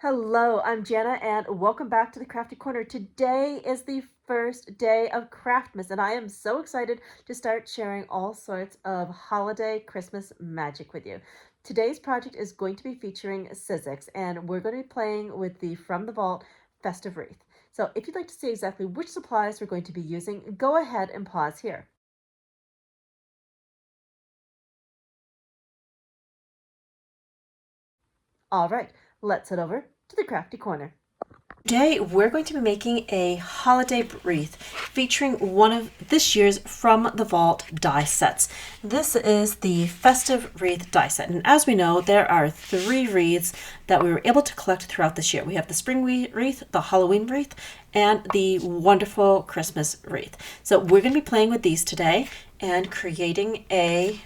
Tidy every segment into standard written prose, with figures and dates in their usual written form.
Hello, I'm Janna and welcome back to the Crafty Corner. Today is the first day of Craftmas and I am so excited to start sharing all sorts of holiday Christmas magic with you. Today's project is going to be featuring Sizzix and we're going to be playing with the From the Vault Festive Wreath. So if you'd like to see exactly which supplies we're going to be using, go ahead and pause here. All right, let's head over to the Crafty Corner. Today, we're going to be making a holiday wreath featuring one of this year's From the Vault die sets. This is the Festive Wreath die set, and as we know, there are 3 wreaths that we were able to collect throughout this year. We have the Spring Wreath, the Halloween Wreath, and the wonderful Christmas Wreath. So we're going to be playing with these today and creating a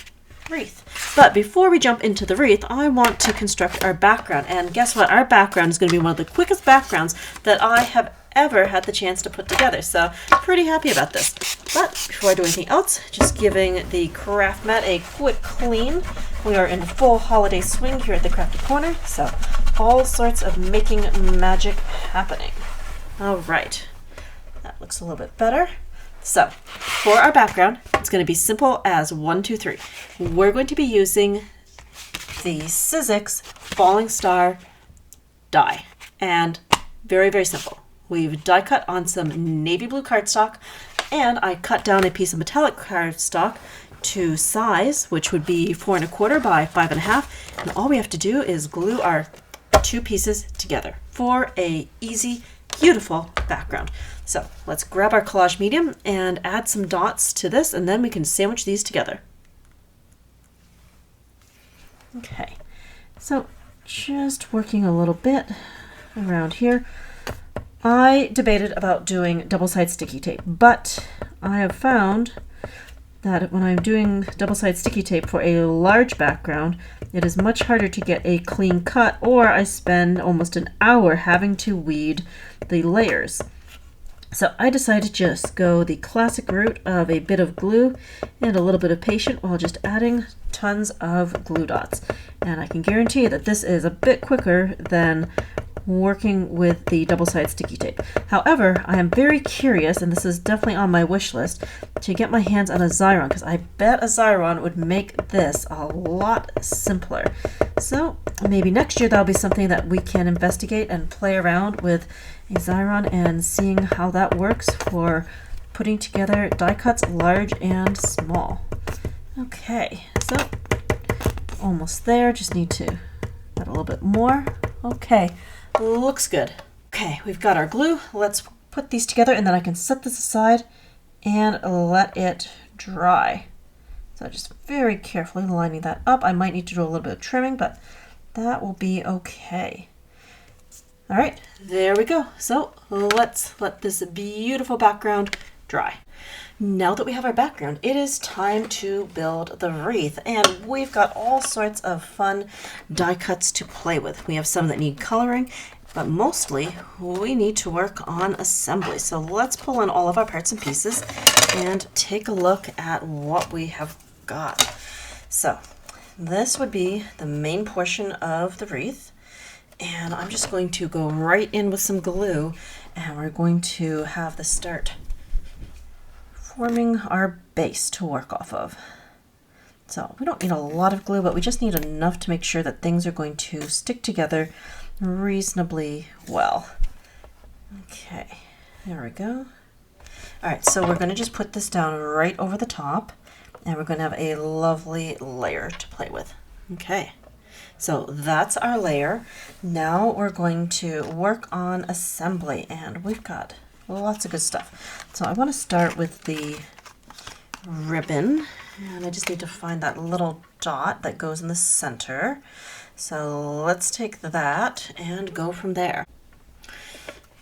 wreath. But before we jump into the wreath, I want to construct our background. And guess what? Our background is going to be one of the quickest backgrounds that I have ever had the chance to put together. So pretty happy about this. But before I do anything else, just giving the craft mat a quick clean. We are in full holiday swing here at the Crafty Corner. So all sorts of making magic happening. All right. That looks a little bit better. So, for our background, it's going to be simple as 1, 2, 3. We're going to be using the Sizzix Falling Star die. And very, very simple. We've die cut on some navy blue cardstock, and I cut down a piece of metallic cardstock to size, which would be 4 1/4 by 5 1/2. And all we have to do is glue our 2 pieces together for a easy, beautiful background. So let's grab our collage medium and add some dots to this, and then we can sandwich these together. Okay, so just working a little bit around here. I debated about doing double-sided sticky tape, but I have found that when I'm doing double-sided sticky tape for a large background, it is much harder to get a clean cut, or I spend almost an hour having to weed the layers. So I decided to just go the classic route of a bit of glue and a little bit of patience while just adding tons of glue dots. And I can guarantee that this is a bit quicker than working with the double-sided sticky tape. However, I am very curious, and this is definitely on my wish list, to get my hands on a Xyron, because I bet a Xyron would make this a lot simpler. So maybe next year that'll be something that we can investigate and play around with a Xyron and seeing how that works for putting together die cuts large and small. Okay, so almost there, just need to add a little bit more. Okay, looks good. Okay, we've got our glue. Let's put these together and then I can set this aside and let it dry. So just very carefully lining that up. I might need to do a little bit of trimming, but that will be okay. All right, there we go. So let's let this beautiful background dry. Now that we have our background, it is time to build the wreath, and we've got all sorts of fun die cuts to play with. We have some that need coloring, but mostly we need to work on assembly. So let's pull in all of our parts and pieces and take a look at what we have got. So this would be the main portion of the wreath, and I'm just going to go right in with some glue, and we're going to have the start forming our base to work off of. So we don't need a lot of glue, but we just need enough to make sure that things are going to stick together reasonably well. Okay, there we go. All right, so we're going to just put this down right over the top, and we're going to have a lovely layer to play with. Okay, so that's our layer. Now we're going to work on assembly, and we've got lots of good stuff. So I want to start with the ribbon, and I just need to find that little dot that goes in the center. So let's take that and go from there.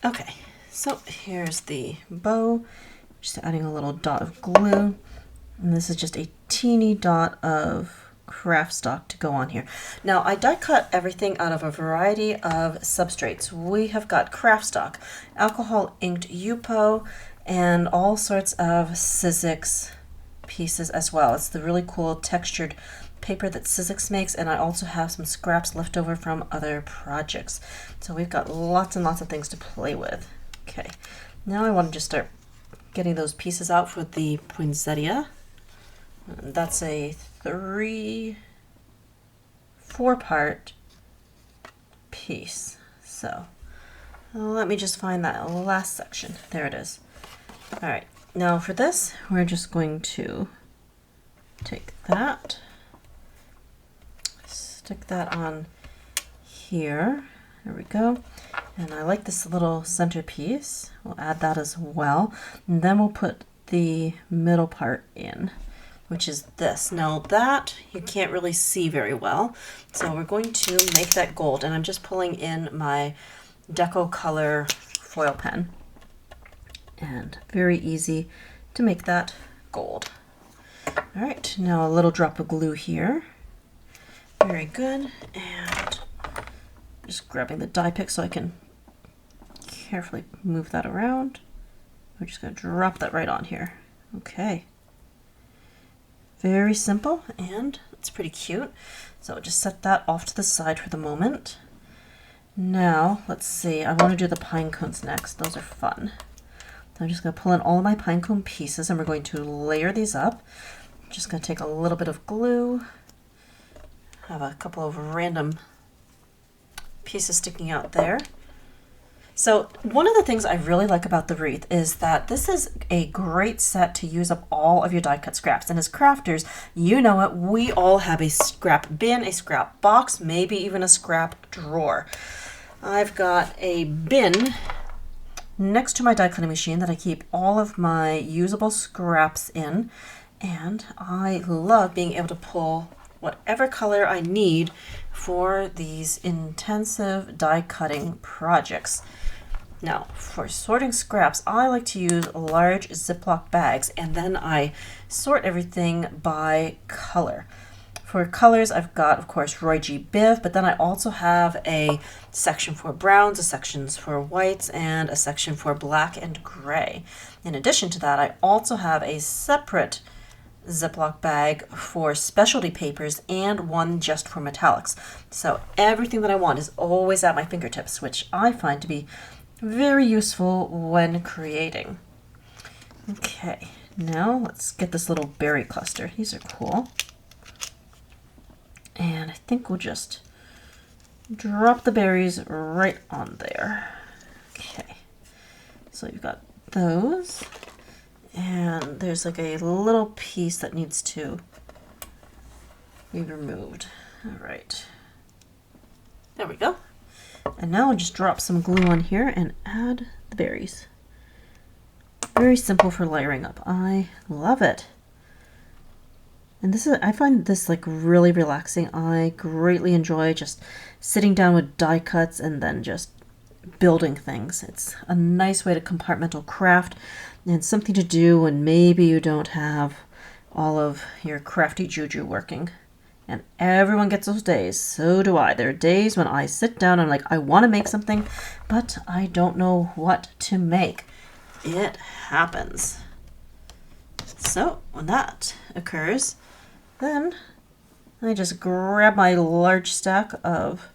Okay, so here's the bow, just adding a little dot of glue, and this is just a teeny dot of craft stock to go on here. Now I die cut everything out of a variety of substrates. We have got craft stock, alcohol inked Yupo, and all sorts of Sizzix pieces as well. It's the really cool textured paper that Sizzix makes, and I also have some scraps left over from other projects. So we've got lots and lots of things to play with. Okay, now I want to just start getting those pieces out for the poinsettia. And that's a 4-part piece. So let me just find that last section. There it is. All right, now for this, we're just going to take that, stick that on here. There we go. And I like this little centerpiece. We'll add that as well. And then we'll put the middle part in, which is this. Now that you can't really see very well, so we're going to make that gold. And I'm just pulling in my Deco Color foil pen. And very easy to make that gold. All right, now a little drop of glue here. Very good. And just grabbing the die pick so I can carefully move that around. We're just going to drop that right on here. Okay. Very simple, and it's pretty cute. So just set that off to the side for the moment. Now, let's see. I want to do the pine cones next. Those are fun. So I'm just going to pull in all of my pine cone pieces, and we're going to layer these up. I'm just going to take a little bit of glue. Have a couple of random pieces sticking out there. So one of the things I really like about the wreath is that this is a great set to use up all of your die cut scraps. And as crafters, you know it, we all have a scrap bin, a scrap box, maybe even a scrap drawer. I've got a bin next to my die cutting machine that I keep all of my usable scraps in. And I love being able to pull whatever color I need for these intensive die cutting projects. Now, for sorting scraps, I like to use large Ziploc bags, and then I sort everything by color. For colors, I've got, of course, Roy G. Biv, but then I also have a section for browns, a section for whites, and a section for black and gray. In addition to that, I also have a separate Ziploc bag for specialty papers and one just for metallics. So everything that I want is always at my fingertips, which I find to be very useful when creating. Okay, now let's get this little berry cluster. These are cool. And I think we'll just drop the berries right on there. Okay, so you've got those. And there's like a little piece that needs to be removed. All right. There we go. And now I'll just drop some glue on here and add the berries. Very simple for layering up. I love it. And this is, I find this like really relaxing. I greatly enjoy just sitting down with die cuts and then just building things. It's a nice way to compartmental craft and something to do when maybe you don't have all of your crafty juju working. And everyone gets those days. So do I. There are days when I sit down and I'm like, I want to make something, but I don't know what to make. It happens. So when that occurs, then I just grab my large stack of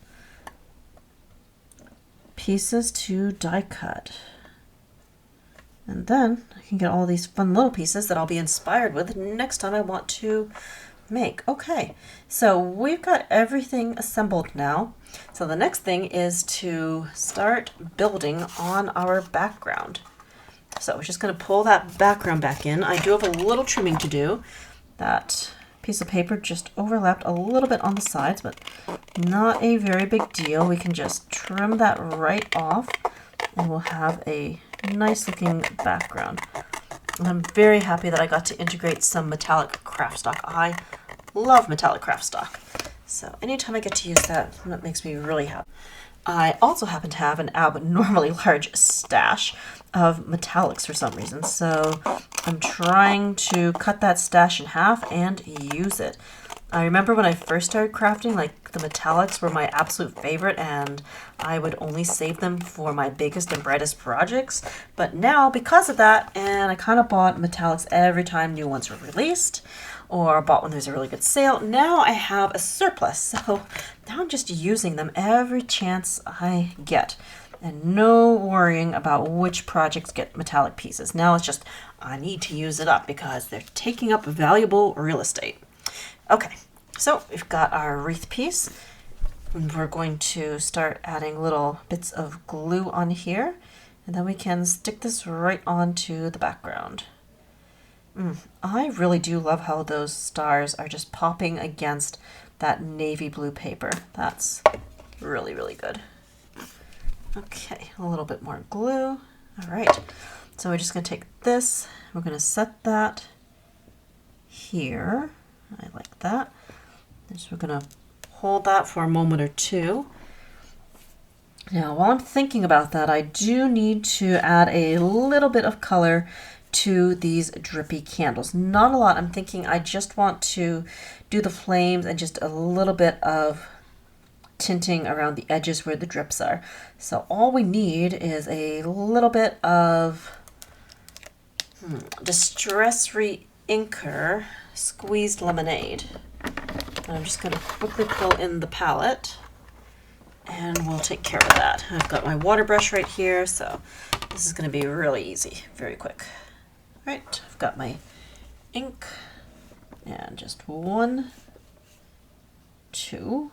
pieces to die cut. And then I can get all these fun little pieces that I'll be inspired with next time I want to make. Okay, so we've got everything assembled now. So the next thing is to start building on our background. So we're just going to pull that background back in. I do have a little trimming to do. That piece of paper just overlapped a little bit on the sides, but not a very big deal. We can just trim that right off and we'll have a nice looking background. And I'm very happy that I got to integrate some metallic craft stock. I love metallic craft stock. So anytime I get to use that, that makes me really happy. I also happen to have an abnormally large stash of metallics for some reason. So I'm trying to cut that stash in half and use it. I remember when I first started crafting, like the metallics were my absolute favorite and I would only save them for my biggest and brightest projects. But now, because of that, and I kind of bought metallics every time new ones were released, or bought when there's a really good sale, now I have a surplus. So now I'm just using them every chance I get. And no worrying about which projects get metallic pieces. Now it's just, I need to use it up because they're taking up valuable real estate. Okay, so we've got our wreath piece, and we're going to start adding little bits of glue on here, and then we can stick this right onto the background. I really do love how those stars are just popping against that navy blue paper. That's really, really good. Okay, a little bit more glue. All right, so we're just going to take this, we're going to set that here. I like that. So we're going to hold that for a moment or two. Now, while I'm thinking about that, I do need to add a little bit of color to these drippy candles. Not a lot. I'm thinking I just want to do the flames and just a little bit of tinting around the edges where the drips are. So all we need is a little bit of Distress Re-Inker squeezed lemonade. And I'm just going to quickly fill in the palette and we'll take care of that. I've got my water brush right here, so this is going to be really easy, very quick. All right, I've got my ink and just 1, 2.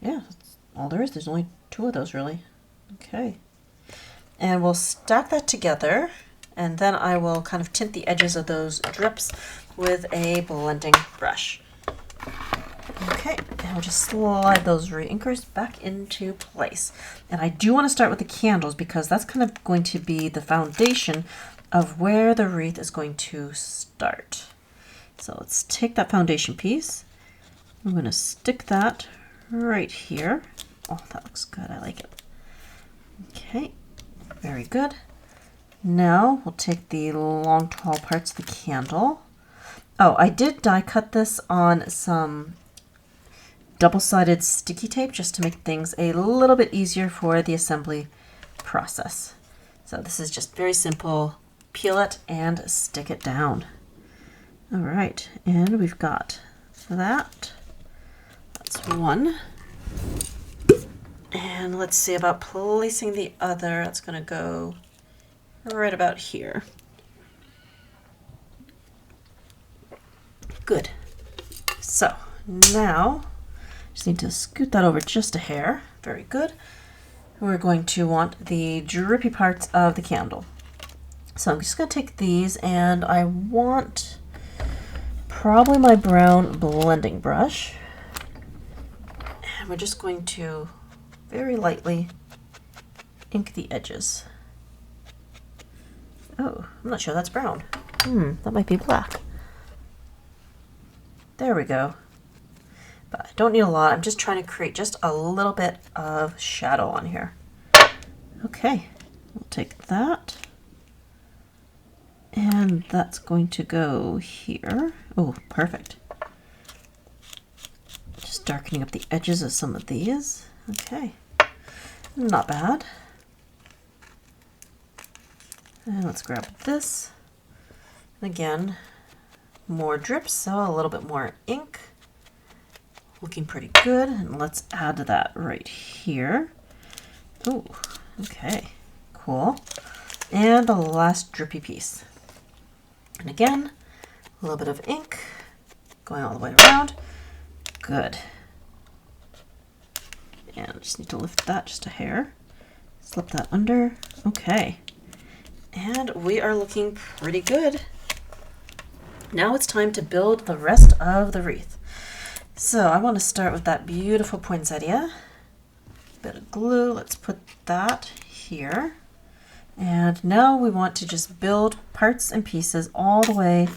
Yeah, that's all there is. There's only 2 of those really. Okay. And we'll stack that together, and then I will kind of tint the edges of those drips with a blending brush. Okay, and we'll just slide those re-inkers back into place. And I do want to start with the candles because that's kind of going to be the foundation of where the wreath is going to start. So let's take that foundation piece. I'm going to stick that right here. Oh, that looks good. I like it. Okay, very good. Now we'll take the long tall parts of the candle. Oh, I did die cut this on some double-sided sticky tape just to make things a little bit easier for the assembly process. So this is just very simple. Peel it and stick it down. All right, and we've got that. That's 1. And let's see about placing the other. That's going to go right about here. Good. So now just need to scoot that over just a hair. Very good. We're going to want the drippy parts of the candle. So I'm just going to take these, and I want probably my brown blending brush. And we're just going to very lightly ink the edges. Oh, I'm not sure that's brown. That might be black. There we go. But I don't need a lot. I'm just trying to create just a little bit of shadow on here. Okay, we'll take that. And that's going to go here. Oh, perfect. Just darkening up the edges of some of these. Okay, not bad. And let's grab this. Again, more drips, so a little bit more ink. Looking pretty good. And let's add that right here. Oh, okay, cool. And the last drippy piece. And again, a little bit of ink going all the way around. Good. And I just need to lift that just a hair. Slip that under. Okay. And we are looking pretty good. Now it's time to build the rest of the wreath. So I want to start with that beautiful poinsettia. Bit of glue. Let's put that here. And now we want to just build parts and pieces all the way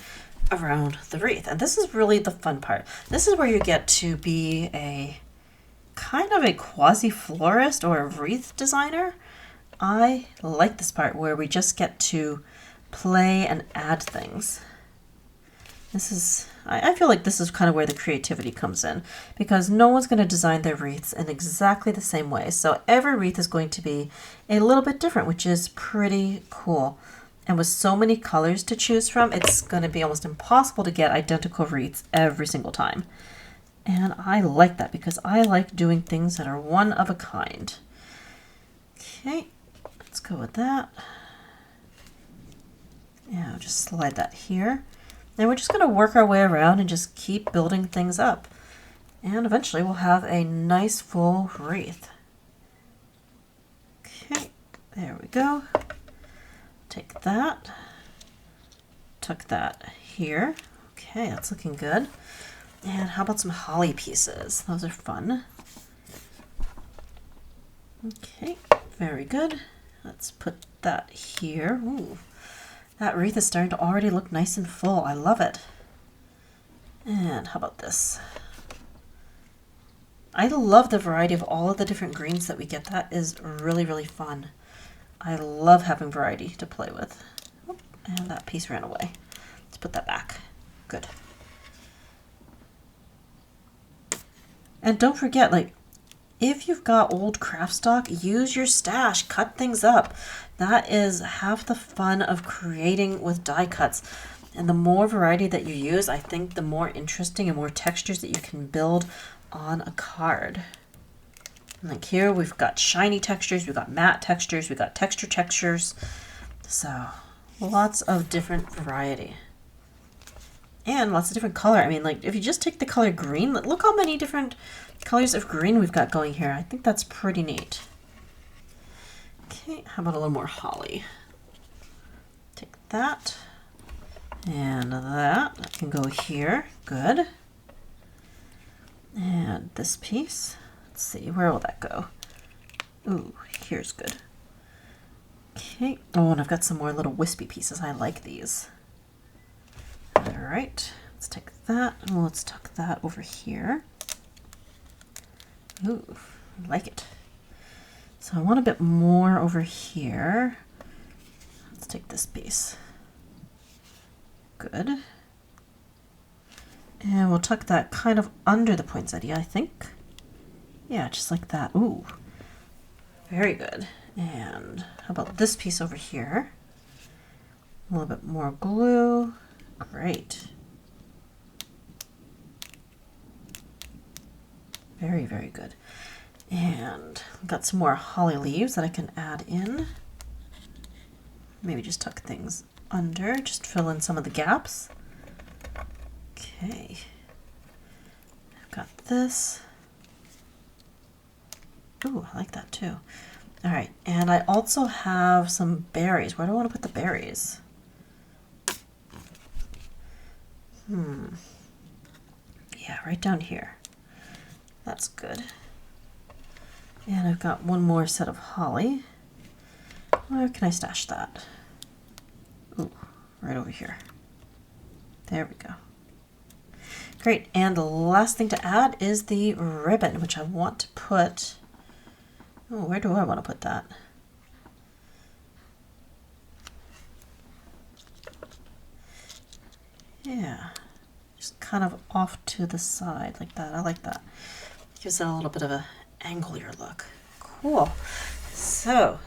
around the wreath. And this is really the fun part. This is where you get to be a kind of a quasi-florist or a wreath designer. I like this part where we just get to play and add things. This is I feel like this is kind of where the creativity comes in, because no one's going to design their wreaths in exactly the same way. So every wreath is going to be a little bit different, which is pretty cool. And with so many colors to choose from, it's going to be almost impossible to get identical wreaths every single time. And I like that because I like doing things that are one of a kind. Okay, let's go with that. Yeah, I'll just slide that here. And we're just going to work our way around and just keep building things up. And eventually we'll have a nice full wreath. Okay, there we go. Take that, tuck that here. Okay, that's looking good. And how about some holly pieces? Those are fun. Okay, very good. Let's put that here. Ooh, that wreath is starting to already look nice and full. I love it. And how about this? I love the variety of all of the different greens that we get. That is really, really fun. I love having variety to play with. Oh, and that piece ran away. Let's put that back. Good. And don't forget, like, if you've got old craft stock, use your stash, cut things up. That is half the fun of creating with die cuts. And the more variety that you use, I think the more interesting and more textures that you can build on a card. Like here, we've got shiny textures, we've got matte textures, we've got textures. So lots of different variety. And lots of different color. I mean, like if you just take the color green, look how many different colors of green we've got going here. I think that's pretty neat. Okay, how about a little more holly? Take that and that can go here. Good. And this piece. Let's see, where will that go? Ooh, here's good. Okay. Oh, and I've got some more little wispy pieces. I like these. All right, let's take that and let's tuck that over here. Ooh, I like it. So I want a bit more over here. Let's take this piece. Good. And we'll tuck that kind of under the poinsettia, I think. Yeah, just like that. Ooh, very good. And how about this piece over here? A little bit more glue. Great. Very, very good. And I've got some more holly leaves that I can add in. Maybe just tuck things under, just fill in some of the gaps. Okay. I've got this. Ooh, I like that too. All right, and I also have some berries. Where do I want to put the berries? Yeah, right down here. That's good. And I've got one more set of holly. Where can I stash that? Ooh, right over here. There we go. Great, and the last thing to add is the ribbon, which I want to put... Oh, where do I want to put that? Yeah, just kind of off to the side like that. I like that. Gives it a little bit of an angular look. Cool. So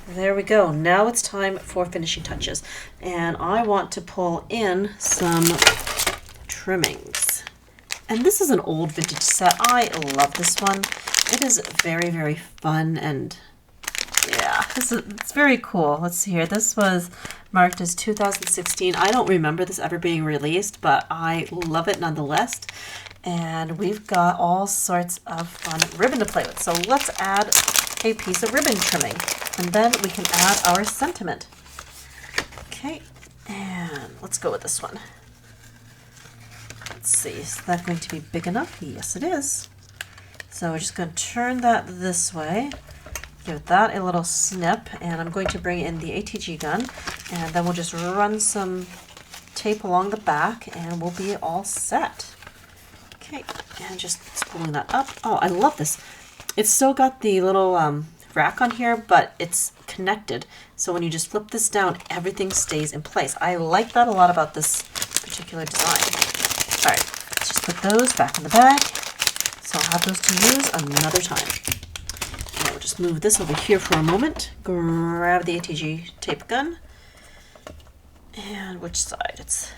there we go. Now it's time for finishing touches. And I want to pull in some trimmings. And this is an old vintage set. I love this one. It is very, very fun and yeah, it's very cool. Let's see here. This was marked as 2016. I don't remember this ever being released, but I love it nonetheless. And we've got all sorts of fun ribbon to play with. So let's add a piece of ribbon trimming and then we can add our sentiment. Okay, and let's go with this one. Let's see, is that going to be big enough? Yes, it is. So we're just going to turn that this way, give that a little snip, and I'm going to bring in the ATG gun, and then we'll just run some tape along the back, and we'll be all set. Okay, and just spooling that up. Oh, I love this. It's still got the little rack on here, but it's connected. So when you just flip this down, everything stays in place. I like that a lot about this particular design. All right, let's just put those back in the bag. So I'll have those to use another time. And we'll just move this over here for a moment. Grab the ATG tape gun. And which side? It's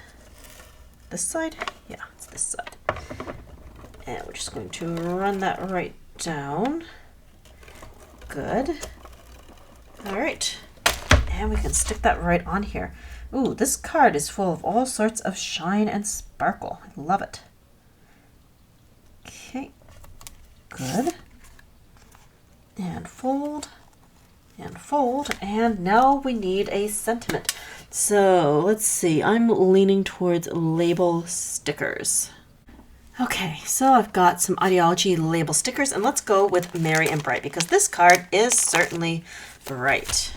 this side? Yeah, it's this side. And we're just going to run that right down. Good. All right. And we can stick that right on here. Ooh, this card is full of all sorts of shine and sparkle. I love it. Okay. Good. And fold. And fold. And now we need a sentiment. So let's see. I'm leaning towards label stickers. Okay, so I've got some ideology label stickers, and let's go with Merry and Bright because this card is certainly bright.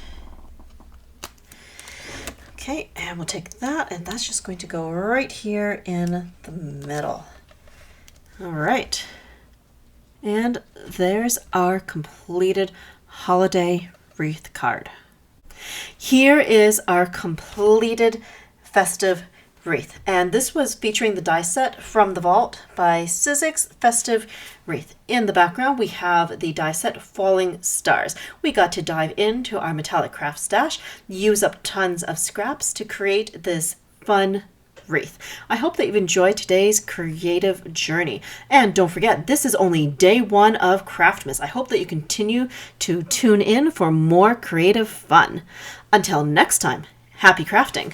Okay, and we'll take that, and that's just going to go right here in the middle. All right, and there's our completed holiday wreath card. Here is our completed festive wreath, and this was featuring the die set from the vault by Sizzix Festive Wreath. In the background we have the die set Falling Stars. We got to dive into our metallic craft stash, use up tons of scraps to create this fun wreath. I hope that you've enjoyed today's creative journey, and don't forget, this is only day one of Craftmas. I hope that you continue to tune in for more creative fun. Until next time, happy crafting!